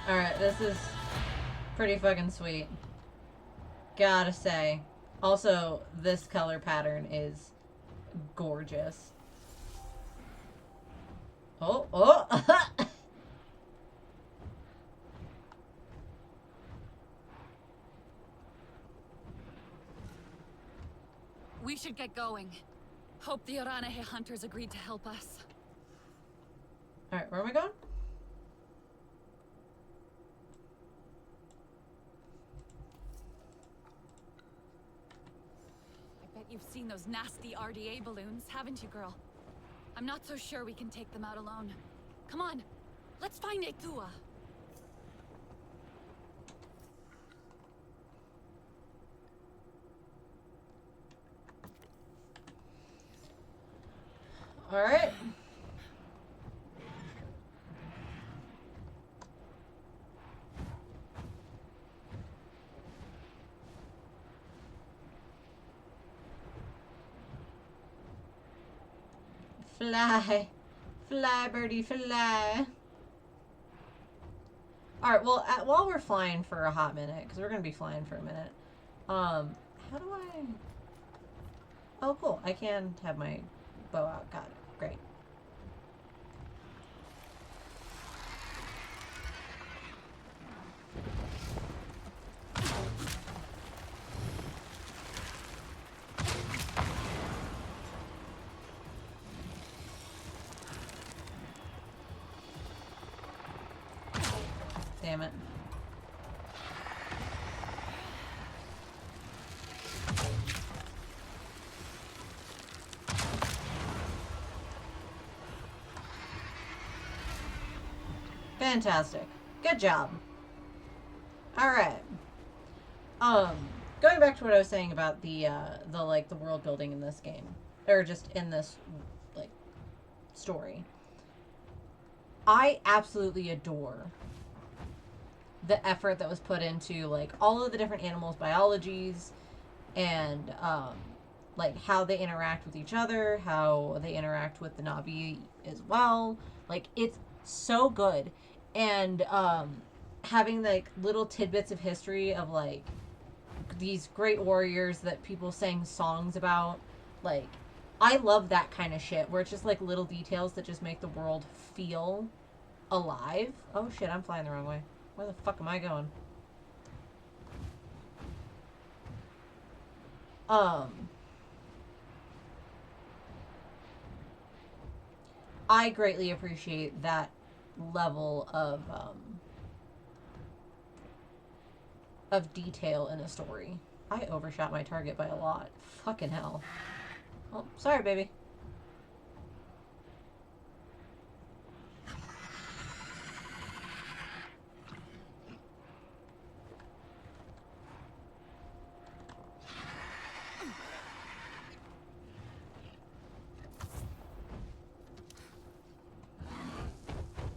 Alright, this is pretty fucking sweet. Gotta say. Also, this color pattern is gorgeous. Oh, oh! We should get going. Hope the Oranahe hunters agreed to help us. Alright, where am I going? I bet you've seen those nasty RDA balloons, haven't you, girl? I'm not so sure we can take them out alone. Come on, let's find Etua. Alright. Fly. Fly, birdie, fly. Alright, well, while we're flying for a hot minute, because we're going to be flying for a minute, how do I... Oh, cool. I can have my bow out. Got it. Great. Damn it. Fantastic. Good job. Alright. Going back to what I was saying about the world building in this game. Or just in this, like, story. I absolutely adore the effort that was put into, like, all of the different animals' biologies and, like, how they interact with each other, how they interact with the Na'vi as well. Like, it's so good. And, having, like, little tidbits of history of, like, these great warriors that people sang songs about. Like, I love that kind of shit where it's just, like, little details that just make the world feel alive. Oh, shit, I'm flying the wrong way. Where the fuck am I going? I greatly appreciate that level of detail in a story. I overshot my target by a lot. Fucking hell. Oh, sorry, baby.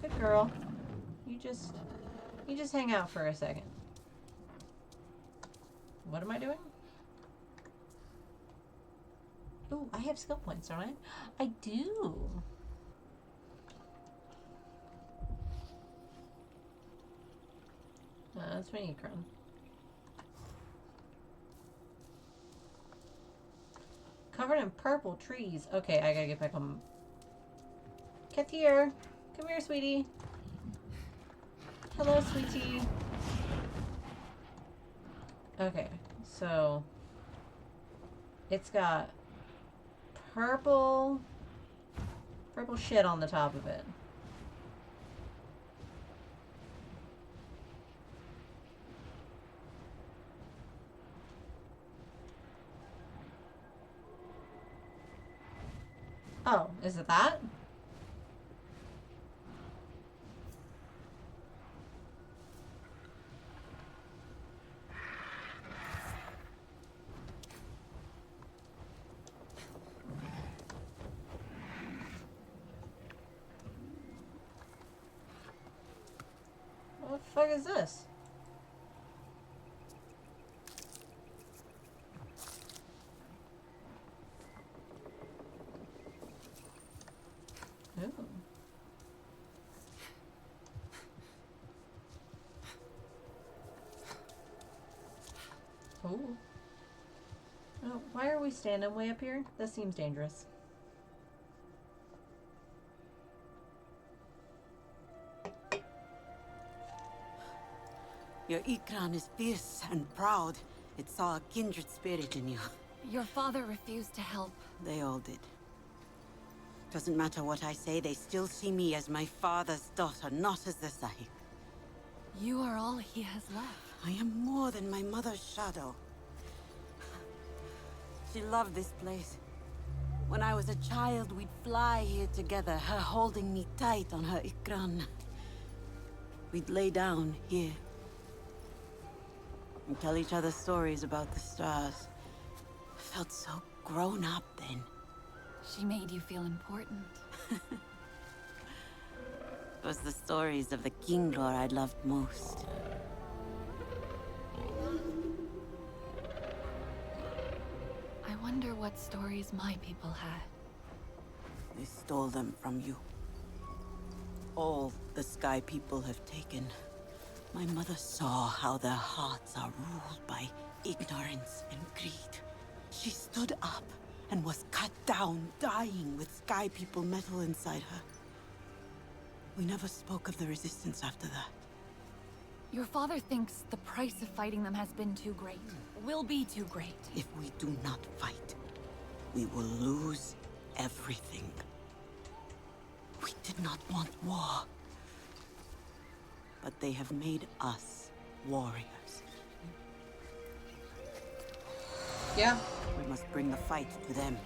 Good girl. You just hang out for a second. What am I doing? Ooh, I have skill points, don't I? I do. That's my Ekron. Covered in purple trees. Okay, I gotta get back on. Kathir, come here, sweetie. Hello, sweetie. Okay, so it's got purple shit on the top of it. Oh, is it that? What the fuck is this? Ooh. are we standing way up here? This seems dangerous. Your Ikran is fierce and proud. It saw a kindred spirit in you. Your father refused to help. They all did. Doesn't matter what I say, they still see me as my father's daughter, not as the Sahib. You are all he has left. I am more than my mother's shadow. She loved this place. When I was a child, we'd fly here together, her holding me tight on her Ikran. We'd lay down here and tell each other stories about the stars. I felt so grown up then. She made you feel important. It was the stories of the King Lore I loved most. I wonder what stories my people had. They stole them from you. All the Sky people have taken. My mother saw how their hearts are ruled by ignorance and greed. She stood up and was cut down, dying with Sky people metal inside her. We never spoke of the resistance after that. Your father thinks the price of fighting them has been too great. Will be too great. If we do not fight, we will lose everything. We did not want war. But they have made us warriors. Yeah. We must bring the fight to them.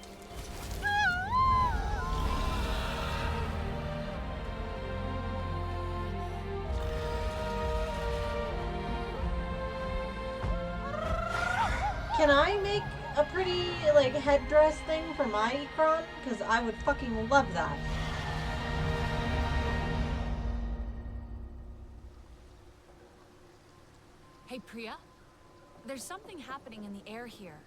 Can I make a pretty, like, headdress thing for my Ikran? Because I would fucking love that. Hey, Priya. There's something happening in the air here.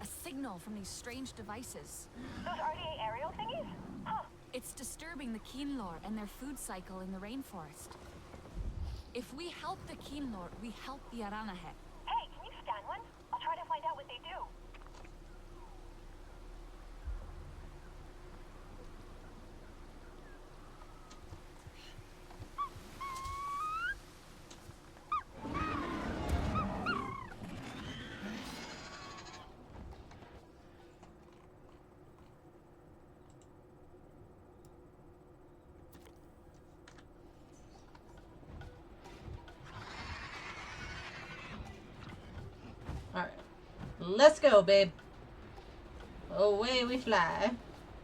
A signal from these strange devices. Those RDA aerial thingies? Huh. It's disturbing the Kinlor and their food cycle in the rainforest. If we help the Kinlor, we help the Aranahe. Hey, can you scan one? I'll try to find out what they do. Alright. Let's go, babe. Away we fly.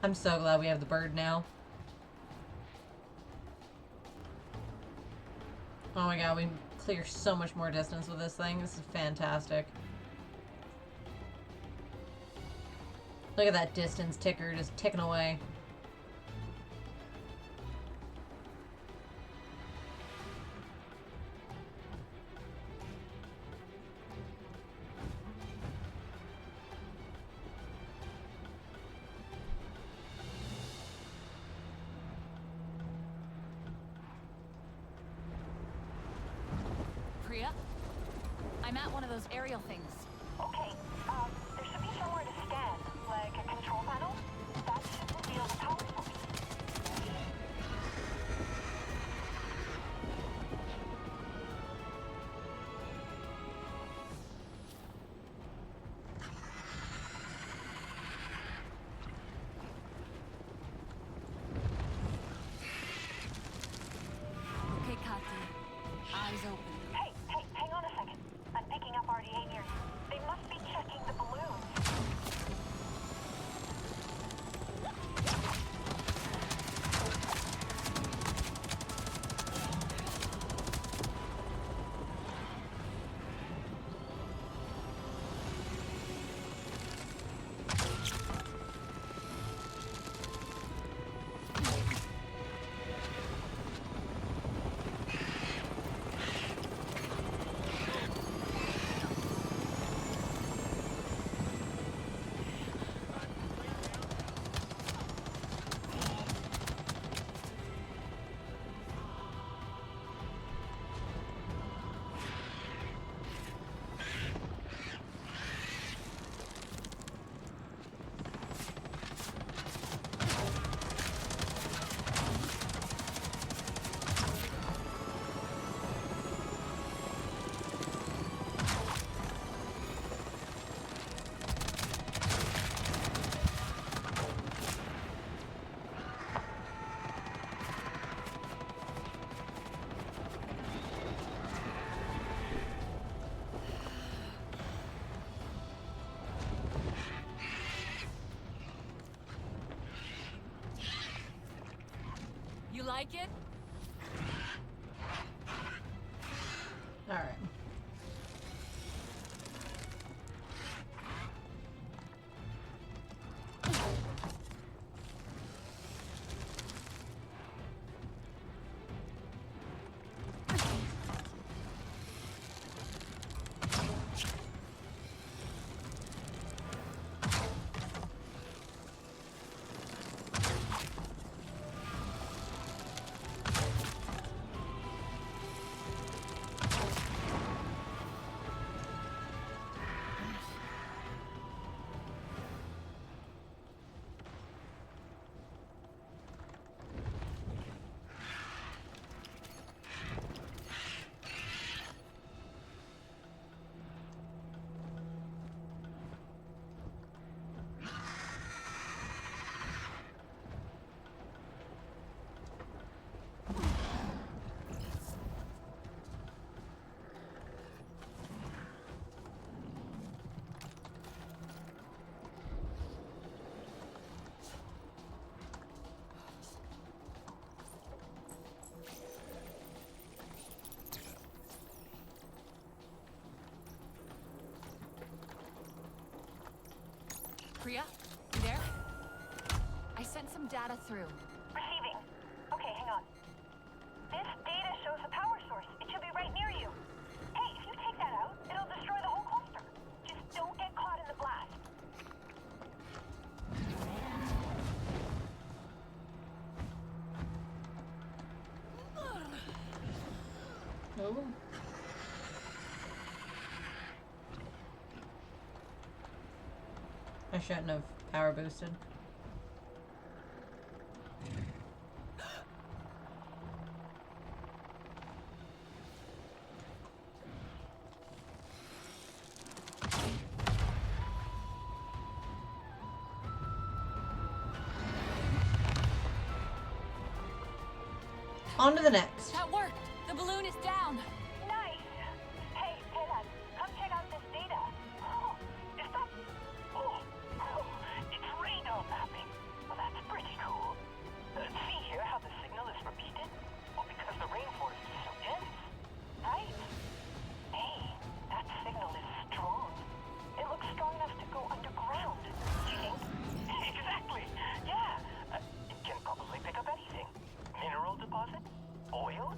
I'm so glad we have the bird now. Oh my god, we clear so much more distance with this thing. This is fantastic. Look at that distance ticker just ticking away. Priya? I'm at one of those aerial things. Okay, there should be somewhere to scan, like a control panel. That should reveal the power source. Okay, Kati. Eyes open. Hey, hang on a second. I'm picking up RDA near you. They must be checking like it? All right. Priya, you there? I sent some data through. Receiving. Okay, hang on. This data shows a power source. It should be right near you. Hey, if you take that out, it'll destroy the whole cluster. Just don't get caught in the blast. Oh. I shouldn't have power boosted. On to the next. That worked! The balloon is down! Nice! Hey, Dylan, come check out this data. Oh, is that... Oh, it's radar mapping. Well, that's pretty cool. See here how the signal is repeated? Well, because the rainforest is so dense. Right? Hey, that signal is strong. It looks strong enough to go underground. Do you think? Exactly! Yeah! It can probably pick up anything. Mineral deposit? Oil?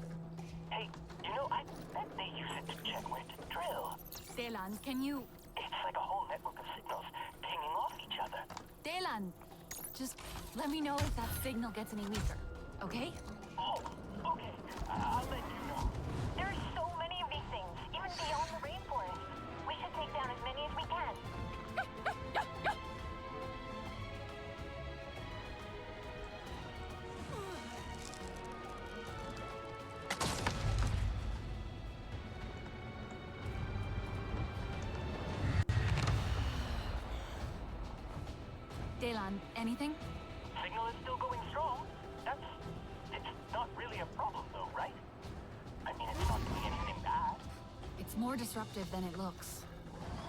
Hey, you know, I bet they use it to check where to drill. Delan, can you... It's like a whole network of signals pinging off each other. Delan! Just let me know if that signal gets any weaker, okay? Oh, okay. I'll let you know. There's so many of these things, even beyond the rainforest. We should take down as many as we can. Delan, anything? Signal is still going strong. It's not really a problem though, right? I mean, it's not doing anything bad. It's more disruptive than it looks.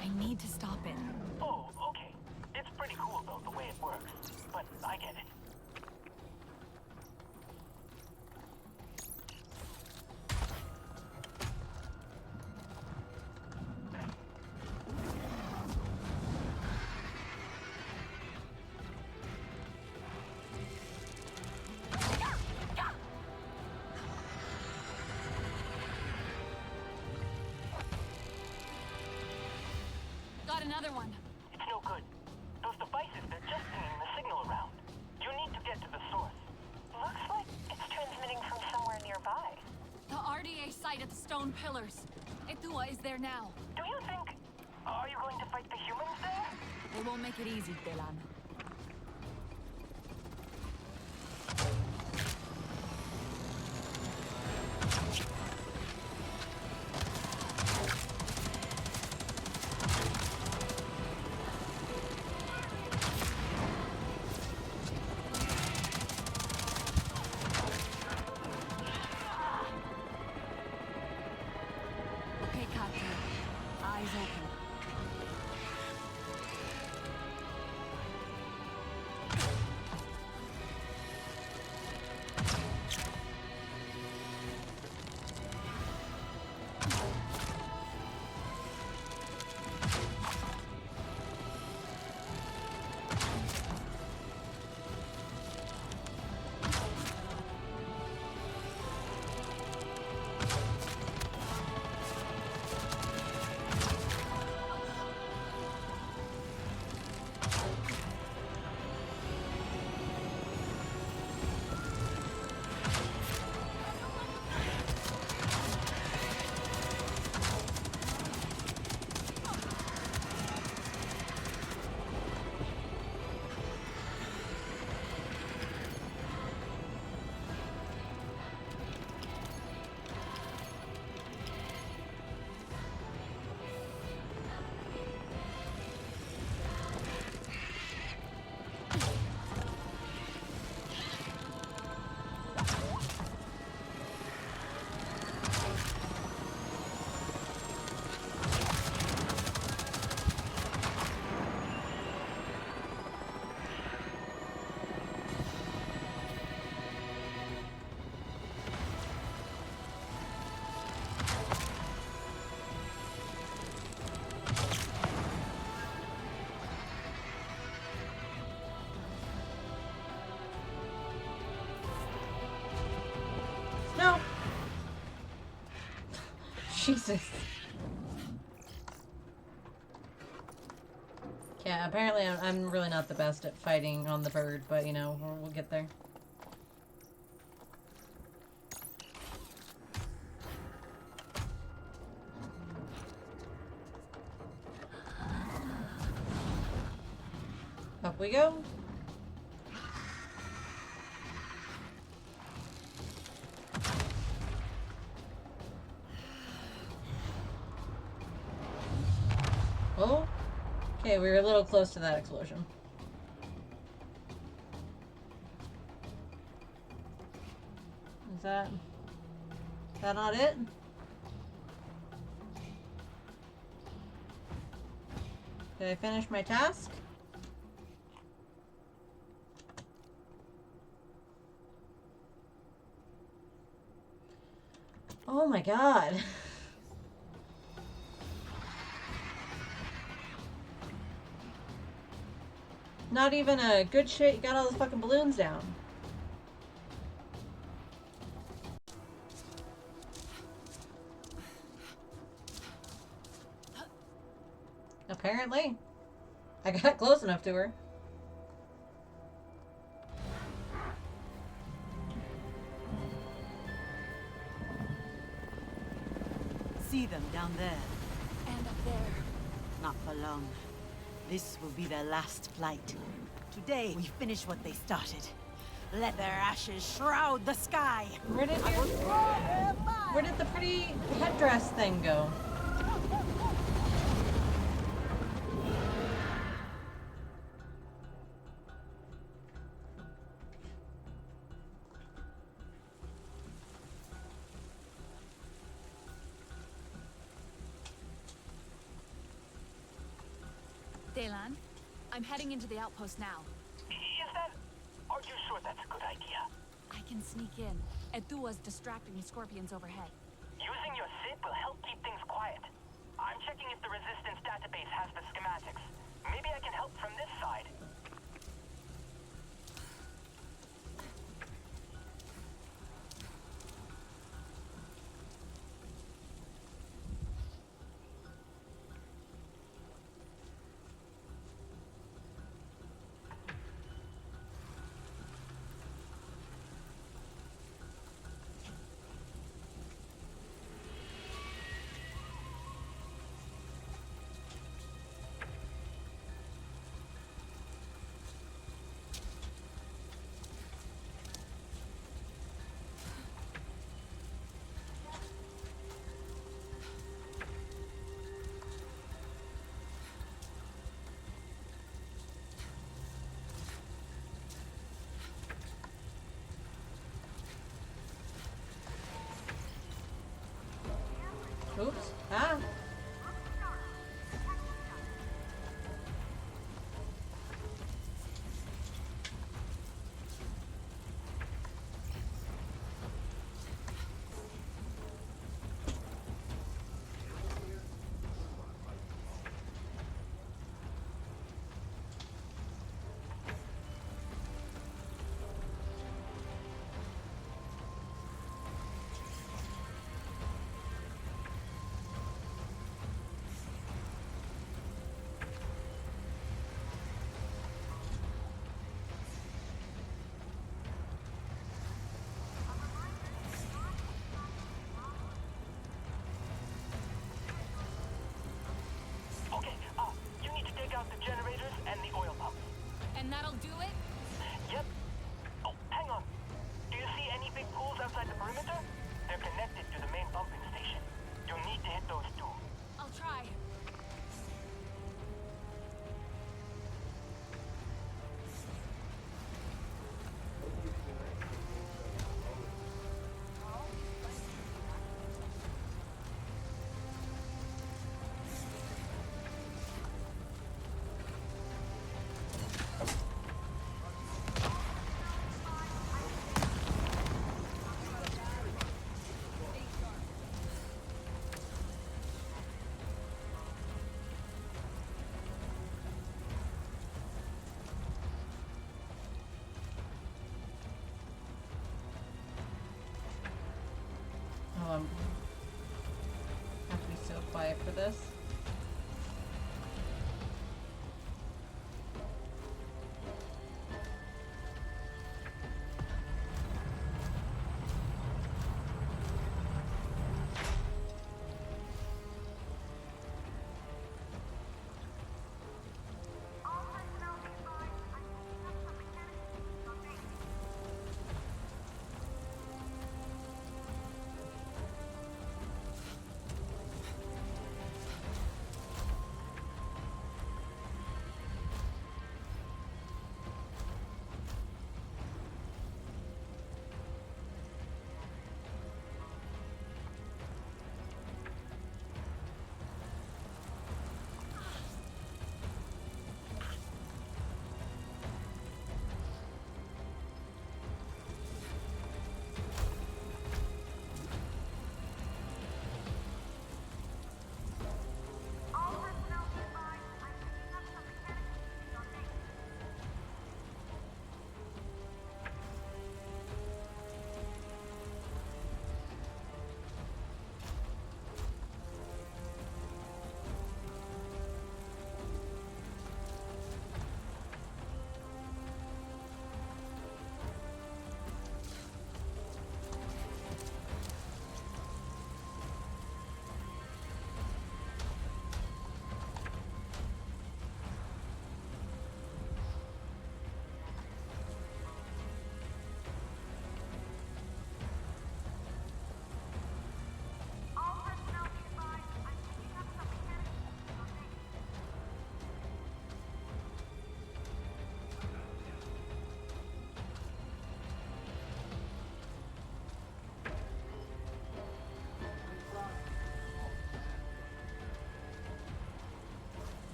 I need to stop it. Oh, okay. It's pretty cool though, the way it works. But I get it. Got another one. It's no good. Those devices, they're just pinging the signal around. You need to get to the source. Looks like it's transmitting from somewhere nearby. The RDA site at the stone pillars. Etua is there now. Do you think... Are you going to fight the humans there? They won't make it easy, Delan. Okay, Captain. Eyes open. Jesus. Yeah, apparently I'm really not the best at fighting on the bird, but you know, we'll get there. Up we go. Oh, okay, we were a little close to that explosion. Is that not it? Did I finish my task? Oh my god. Not even a good shit, you got all the fucking balloons down. Apparently. I got close enough to her. See them down there. And up there. Not for long. This will be their last flight. Today, we finish what they started. Let their ashes shroud the sky. Where did the pretty headdress thing go? Daylan, I'm heading into the outpost now. Is that... Are you sure that's a good idea? I can sneak in. Edua's distracting the scorpions overhead. Using your SID will help keep things quiet. I'm checking if the Resistance database has the schematics. Maybe I can help from this side. Oops. Ah. Okay, you need to take out the generators and the oil pumps. And that'll do it? Yep. Oh, hang on. Do you see any big pools outside the perimeter? They're connected to the main pumping station. You'll need to hit those too. I'll try. Oh, quiet for this.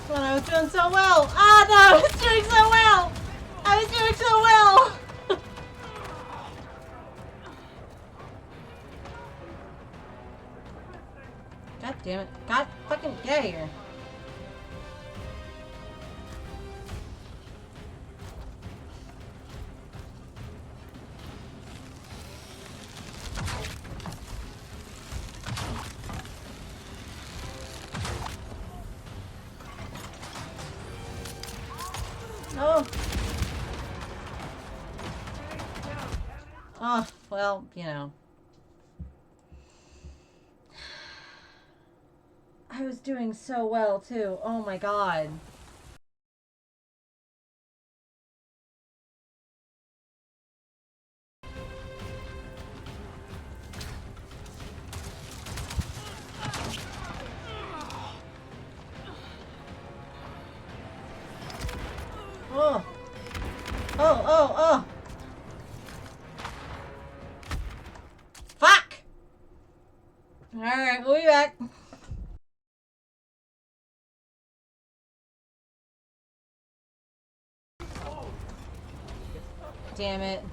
When I was doing so well. Ah, no, I was doing so well. I was doing so well. God damn it. God fucking get out of here. Oh. Oh, well, you know. I was doing so well, too. Oh my god. Oh. Oh, oh, oh. Fuck! Alright, we'll be back. Damn it.